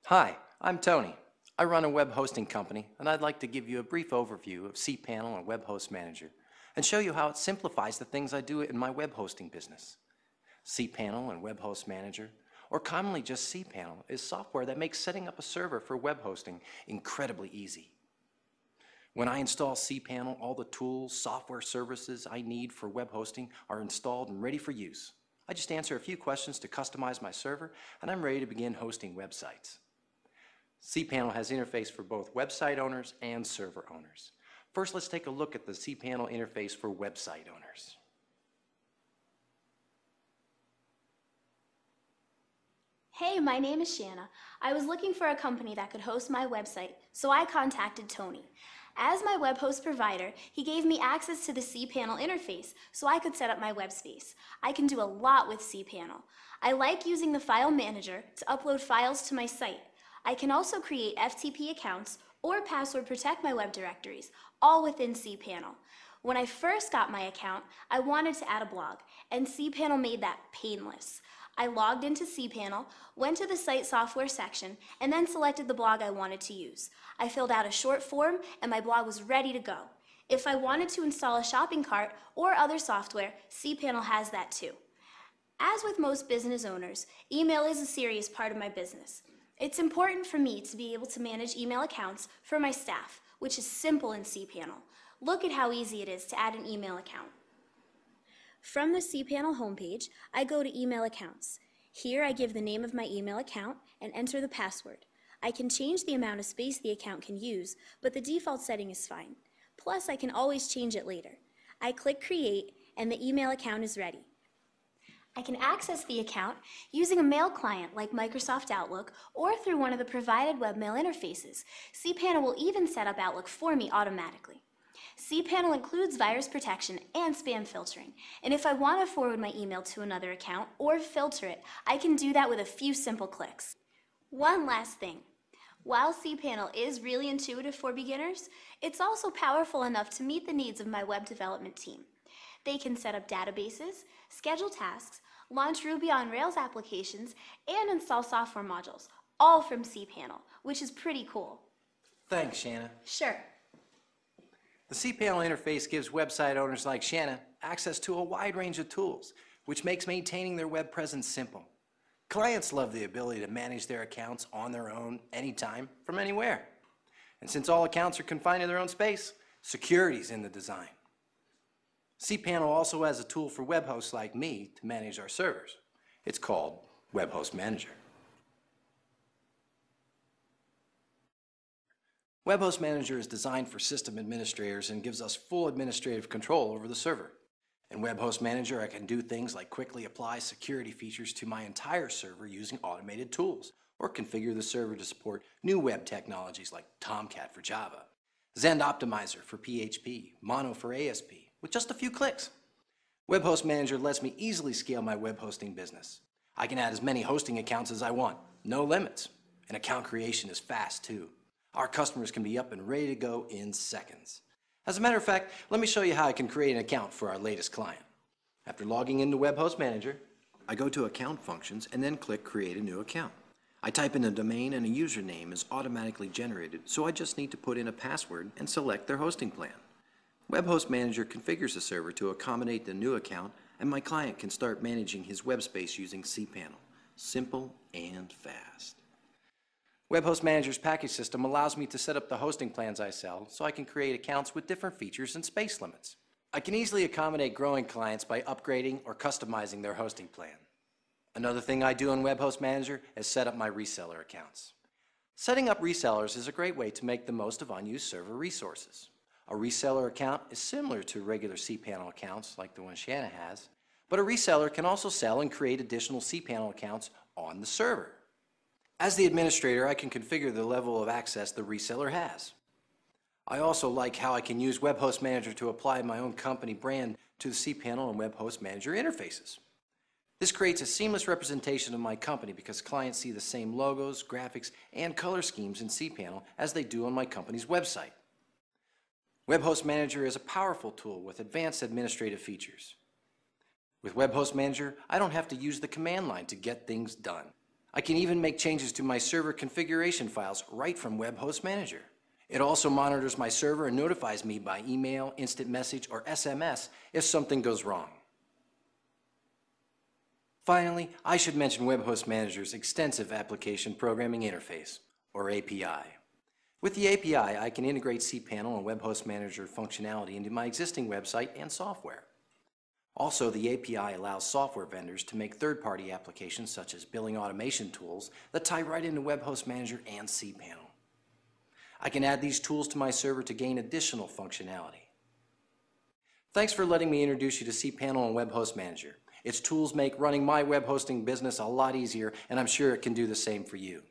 Hi, I'm Tony. I run a web hosting company, and I'd like to give you a brief overview of cPanel and Web Host Manager and show you how it simplifies the things I do in my web hosting business. cPanel and Web Host Manager, or commonly just cPanel, is software that makes setting up a server for web hosting incredibly easy. When I install cPanel, all the tools, software services I need for web hosting are installed and ready for use. I just answer a few questions to customize my server, and I'm ready to begin hosting websites. cPanel has interface for both website owners and server owners. First, let's take a look at the cPanel interface for website owners. Hey, my name is Shanna. I was looking for a company that could host my website, so I contacted Tony. As my web host provider, he gave me access to the cPanel interface so I could set up my web space. I can do a lot with cPanel. I like using the file manager to upload files to my site. I can also create FTP accounts or password protect my web directories, all within cPanel. When I first got my account, I wanted to add a blog, and cPanel made that painless. I logged into cPanel, went to the site software section, and then selected the blog I wanted to use. I filled out a short form, and my blog was ready to go. If I wanted to install a shopping cart or other software, cPanel has that too. As with most business owners, email is a serious part of my business. It's important for me to be able to manage email accounts for my staff, which is simple in cPanel. Look at how easy it is to add an email account. From the cPanel homepage, I go to Email Accounts. Here I give the name of my email account and enter the password. I can change the amount of space the account can use, but the default setting is fine. Plus, I can always change it later. I click Create, and the email account is ready. I can access the account using a mail client like Microsoft Outlook or through one of the provided webmail interfaces. cPanel will even set up Outlook for me automatically. cPanel includes virus protection and spam filtering, and if I want to forward my email to another account or filter it, I can do that with a few simple clicks. One last thing. While cPanel is really intuitive for beginners, it's also powerful enough to meet the needs of my web development team. They can set up databases, schedule tasks, launch Ruby on Rails applications, and install software modules, all from cPanel, which is pretty cool. Thanks, Shanna. Sure. The cPanel interface gives website owners like Shanna access to a wide range of tools, which makes maintaining their web presence simple. Clients love the ability to manage their accounts on their own, anytime, from anywhere. And since all accounts are confined to their own space, security's in the design. cPanel also has a tool for web hosts like me to manage our servers. It's called Web Host Manager. Web Host Manager is designed for system administrators and gives us full administrative control over the server. In Web Host Manager, I can do things like quickly apply security features to my entire server using automated tools, or configure the server to support new web technologies like Tomcat for Java, Zend Optimizer for PHP, Mono for ASP, with just a few clicks. Web Host Manager lets me easily scale my web hosting business. I can add as many hosting accounts as I want, no limits, and account creation is fast too. Our customers can be up and ready to go in seconds. As a matter of fact, let me show you how I can create an account for our latest client. After logging into Web Host Manager, I go to Account Functions and then click Create a New Account. I type in a domain and a username is automatically generated, so I just need to put in a password and select their hosting plan. Web Host Manager configures the server to accommodate the new account, and my client can start managing his web space using cPanel. Simple and fast. Web Host Manager's package system allows me to set up the hosting plans I sell so I can create accounts with different features and space limits. I can easily accommodate growing clients by upgrading or customizing their hosting plan. Another thing I do in Web Host Manager is set up my reseller accounts. Setting up resellers is a great way to make the most of unused server resources. A reseller account is similar to regular cPanel accounts like the one Shanna has, but a reseller can also sell and create additional cPanel accounts on the server. As the administrator, I can configure the level of access the reseller has. I also like how I can use Web Host Manager to apply my own company brand to the cPanel and Web Host Manager interfaces. This creates a seamless representation of my company because clients see the same logos, graphics, and color schemes in cPanel as they do on my company's website. Web Host Manager is a powerful tool with advanced administrative features. With Web Host Manager, I don't have to use the command line to get things done. I can even make changes to my server configuration files right from Web Host Manager. It also monitors my server and notifies me by email, instant message, or SMS if something goes wrong. Finally, I should mention Web Host Manager's extensive Application Programming Interface, or API. With the API, I can integrate cPanel and Web Host Manager functionality into my existing website and software. Also, the API allows software vendors to make third-party applications such as billing automation tools that tie right into Web Host Manager and cPanel. I can add these tools to my server to gain additional functionality. Thanks for letting me introduce you to cPanel and Web Host Manager. Its tools make running my web hosting business a lot easier, and I'm sure it can do the same for you.